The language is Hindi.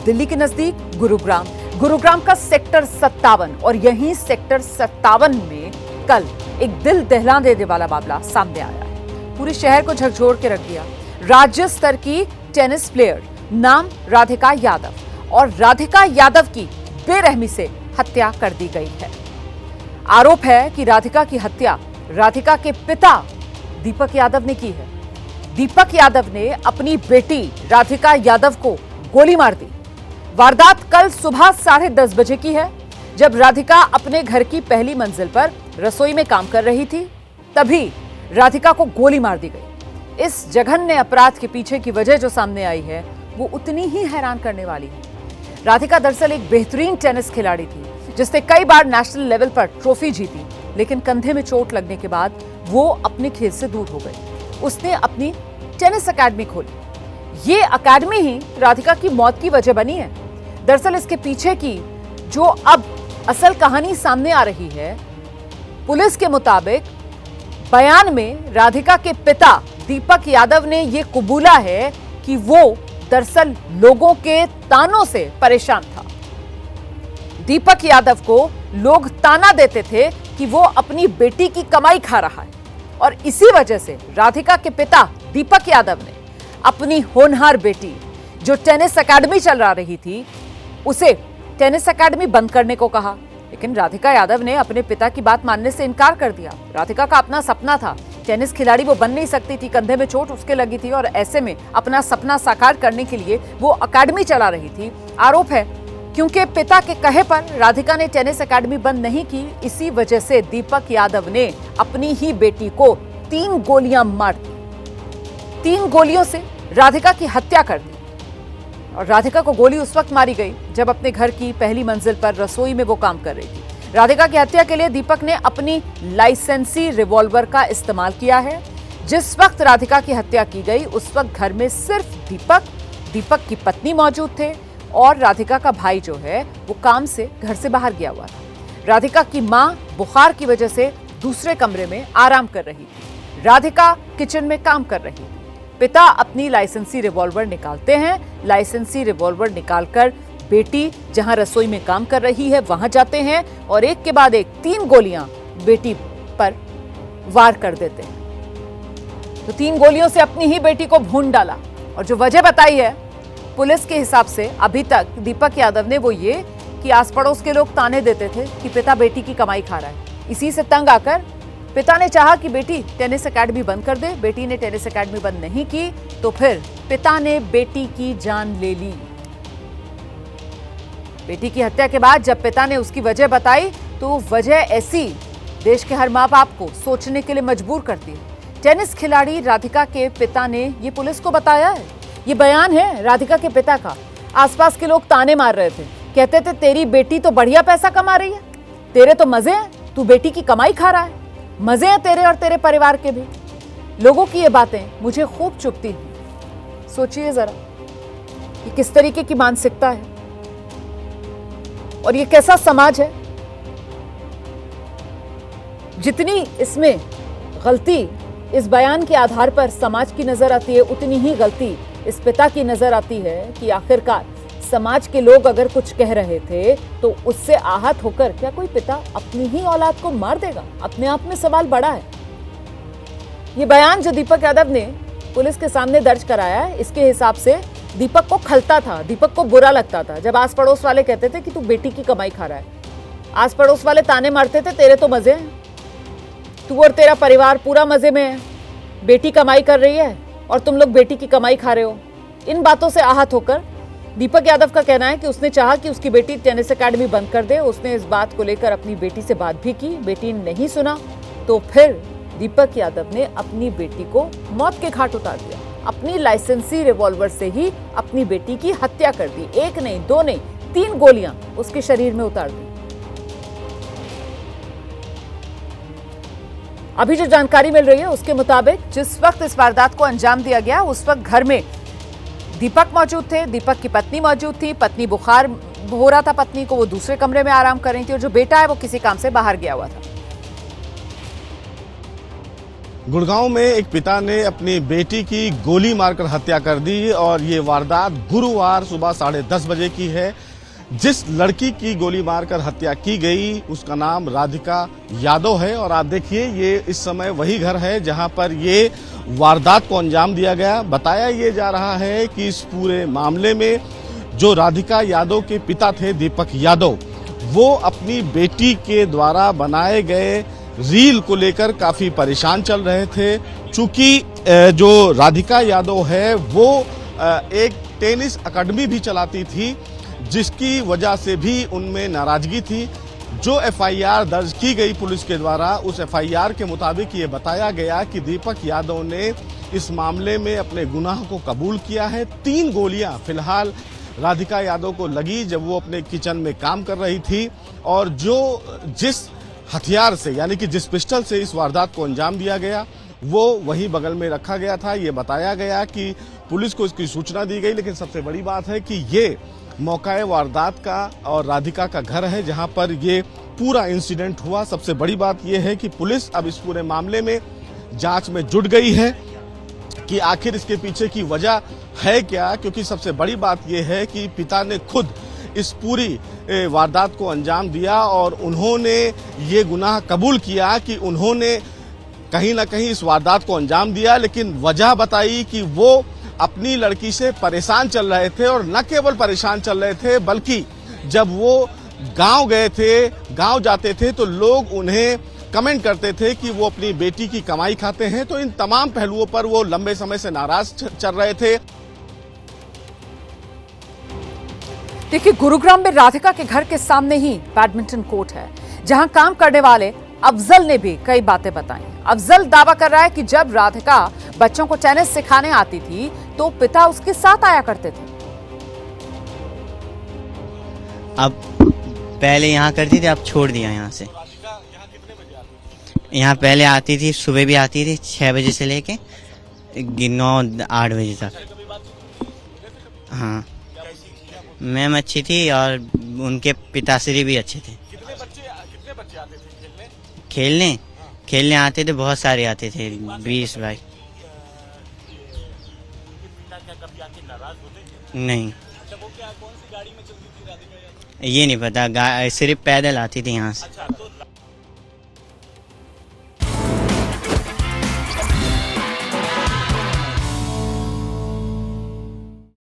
दिल्ली के नजदीक गुरुग्राम का सेक्टर 57 और यहीं सेक्टर 57 में कल एक दिल दहला देने वाला मामला सामने आया है। पूरे शहर को झकझोर के रख दिया। राज्य स्तर की टेनिस प्लेयर, नाम राधिका यादव, और राधिका यादव की बेरहमी से हत्या कर दी गई है। आरोप है कि राधिका की हत्या राधिका के पिता दीपक यादव ने की है। दीपक यादव ने अपनी बेटी राधिका यादव को गोली मार दी। वारदात कल सुबह 10:30 बजे की है, जब राधिका अपने घर की पहली मंजिल पर रसोई में काम कर रही थी, तभी राधिका को गोली मार दी गई। इस जघन्य अपराध के पीछे की वजह जो सामने आई है वो उतनी ही हैरान करने वाली है। राधिका दरअसल एक बेहतरीन टेनिस खिलाड़ी थी, जिसने कई बार नेशनल लेवल पर ट्रॉफी जीती, लेकिन कंधे में चोट लगने के बाद वो अपने खेल से दूर हो गई। उसने अपनी टेनिस एकेडमी खोली। ये एकेडमी ही राधिका की मौत की वजह बनी है। दरअसल इसके पीछे की जो अब असल कहानी सामने आ रही है, पुलिस के मुताबिक बयान में राधिका के पिता दीपक यादव ने यह कबूला है कि वो दरअसल लोगों के तानों से परेशान था। दीपक यादव को लोग ताना देते थे कि वो अपनी बेटी की कमाई खा रहा है, और इसी वजह से राधिका के पिता दीपक यादव ने अपनी होनहार बेटी, जो टेनिस एकेडमी चला रही थी, उसे टेनिस एकेडमी बंद करने को कहा। लेकिन राधिका यादव ने अपने पिता की बात मानने से इनकार कर दिया। राधिका का अपना सपना था, टेनिस खिलाड़ी वो बन नहीं सकती थी, कंधे में चोट उसके लगी थी, और ऐसे में अपना सपना साकार करने के लिए वो एकेडमी चला रही थी। आरोप है क्योंकि पिता के कहे पर राधिका ने टेनिस एकेडमी बंद नहीं की, इसी वजह से दीपक यादव ने अपनी ही बेटी को 3 गोलियां मार दी। 3 गोलियों से राधिका की हत्या कर दी। और राधिका को गोली उस वक्त मारी गई जब अपने घर की पहली मंजिल पर रसोई में वो काम कर रही थी। राधिका की हत्या के लिए दीपक ने अपनी लाइसेंसी रिवॉल्वर का इस्तेमाल किया है। जिस वक्त राधिका की हत्या की गई उस वक्त घर में सिर्फ दीपक की पत्नी मौजूद थे, और राधिका का भाई जो है वो काम से घर से बाहर गया हुआ था। राधिका की मां बुखार की वजह से दूसरे कमरे में आराम कर रही थी। राधिका किचन में काम कर रही थी। पिता अपनी लाइसेंसी रिवॉल्वर निकालते हैं। लाइसेंसी रिवॉल्वर निकालकर बेटी जहां रसोई में काम कर रही है वहां जाते हैं, और एक के बाद एक 3 गोलियां बेटी पर वार कर देते हैं। तो 3 गोलियों से अपनी ही बेटी को भून डाला। और जो वजह बताई है पुलिस के हिसाब से अभी तक दीपक यादव ने, वो ये कि आस पड़ोस के लोग ताने देते थे कि पिता बेटी की कमाई खा रहा है। इसी से तंग आकर पिता ने चाहा कि बेटी टेनिस एकेडमी बंद कर दे। बेटी ने टेनिस एकेडमी बंद नहीं की तो फिर पिता ने बेटी की जान ले ली। बेटी की हत्या के बाद जब पिता ने उसकी वजह बताई तो वजह ऐसी देश के हर मां बाप को सोचने के लिए मजबूर करती है। टेनिस खिलाड़ी राधिका के पिता ने ये पुलिस को बताया है। ये बयान है राधिका के पिता का। आसपास के लोग ताने मार रहे थे, कहते थे तेरी बेटी तो बढ़िया पैसा कमा रही है, तेरे तो मजे हैं, तू बेटी की कमाई खा रहा है, मजे हैं तेरे और तेरे परिवार के भी। लोगों की ये बातें मुझे खूब चुभती हैं। सोचिए जरा, ये किस तरीके की मानसिकता है और ये कैसा समाज है। जितनी इसमें गलती इस बयान के आधार पर समाज की नजर आती है, उतनी ही गलती इस पिता की नजर आती है कि आखिरकार समाज के लोग अगर कुछ कह रहे थे तो उससे आहत होकर क्या कोई पिता अपनी ही औलाद को मार देगा? अपने आप में सवाल बड़ा है। ये बयान जो दीपक यादव ने पुलिस के सामने दर्ज कराया है, इसके हिसाब से दीपक को खलता था, दीपक को बुरा लगता था जब आस पड़ोस वाले कहते थे कि तू बेटी की कमाई खा रहा है। आस पड़ोस वाले ताने मारते थे, तेरे तो मजे हैं, तू और तेरा परिवार पूरा मजे में है, बेटी कमाई कर रही है और तुम लोग बेटी की कमाई खा रहे हो। इन बातों से आहत होकर दीपक यादव का कहना है कि उसने चाहा कि उसकी बेटी टेनिस एकेडमी बंद कर दे। उसने इस बात को लेकर अपनी बेटी से बात भी की, बेटी ने नहीं सुना, तो फिर दीपक यादव ने अपनी बेटी को मौत के घाट उतार दिया। अपनी लाइसेंसी रिवॉल्वर से ही अपनी बेटी की हत्या कर दी। 1 नहीं, 2 नहीं, 3 गोलियां उसके शरीर में उतार दी। अभी जो जानकारी मिल रही है उसके मुताबिक जिस वक्त इस वारदात को अंजाम दिया गया उस वक्त घर में दीपक मौजूद थे, दीपक की पत्नी मौजूद थी। पत्नी बुखार हो रहा था पत्नी को, वो दूसरे कमरे में आराम कर रही थी, और जो बेटा है वो किसी काम से बाहर गया हुआ था। गुड़गांव में एक पिता ने अपनी बेटी की गोली मारकर हत्या कर दी और ये वारदात गुरुवार सुबह 10:30 बजे की है। जिस लड़की की गोली मारकर हत्या की गई उसका नाम राधिका यादव है और आप देखिए ये इस समय वही घर है जहां पर ये वारदात को अंजाम दिया गया। बताया ये जा रहा है कि इस पूरे मामले में जो राधिका यादव के पिता थे दीपक यादव, वो अपनी बेटी के द्वारा बनाए गए रील को लेकर काफी परेशान चल रहे थे। चूंकि जो राधिका यादव है वो एक टेनिस अकादमी भी चलाती थी, जिसकी वजह से भी उनमें नाराजगी थी। जो एफआईआर दर्ज की गई पुलिस के द्वारा, उस एफआईआर के मुताबिक ये बताया गया कि दीपक यादव ने इस मामले में अपने गुनाह को कबूल किया है। 3 गोलियां फिलहाल राधिका यादव को लगी जब वो अपने किचन में काम कर रही थी और जिस हथियार से यानी कि जिस पिस्टल से इस वारदात को अंजाम दिया गया वो वहीं बगल में रखा गया था। ये बताया गया कि पुलिस को इसकी सूचना दी गई, लेकिन सबसे बड़ी बात है कि ये मौका वारदात का और राधिका का घर है जहां पर ये पूरा इंसिडेंट हुआ। सबसे बड़ी बात यह है कि पुलिस अब इस पूरे मामले में जांच में जुट गई है कि आखिर इसके पीछे की वजह है क्या, क्योंकि सबसे बड़ी बात यह है कि पिता ने खुद इस पूरी वारदात को अंजाम दिया और उन्होंने ये गुनाह कबूल किया कि उन्होंने कहीं ना कहीं इस वारदात को अंजाम दिया, लेकिन वजह बताई कि वो अपनी लड़की से परेशान चल रहे थे और न केवल परेशान चल रहे थे बल्कि जब वो गांव गए थे, गांव जाते थे तो लोग उन्हें कमेंट करते थे कि वो अपनी बेटी की कमाई खाते हैं। तो इन तमाम पहलुओं पर वो लंबे समय से नाराज चल रहे थे। देखिए, गुरुग्राम में राधिका के घर के सामने ही बैडमिंटन कोर्ट है जहां काम करने वाले अफजल ने भी कई बातें बताई। अफजल दावा कर रहा है कि जब राधिका बच्चों को टेनिस सिखाने आती थी तो पिता उसके साथ आया करते थे। अब पहले यहाँ करती थी, अब छोड़ दिया यहाँ से। यहाँ पहले आती थी, सुबह भी आती थी 6 बजे से लेके 9-8 बजे तक। हाँ, मैम अच्छी थी और उनके पिताश्री भी अच्छे थे। कितने बच्चे आते थे खेलने आते थे, बहुत सारे आते थे, 20 भाई। नहीं, ये नहीं पता, सिर्फ पैदल आती थी यहाँ से।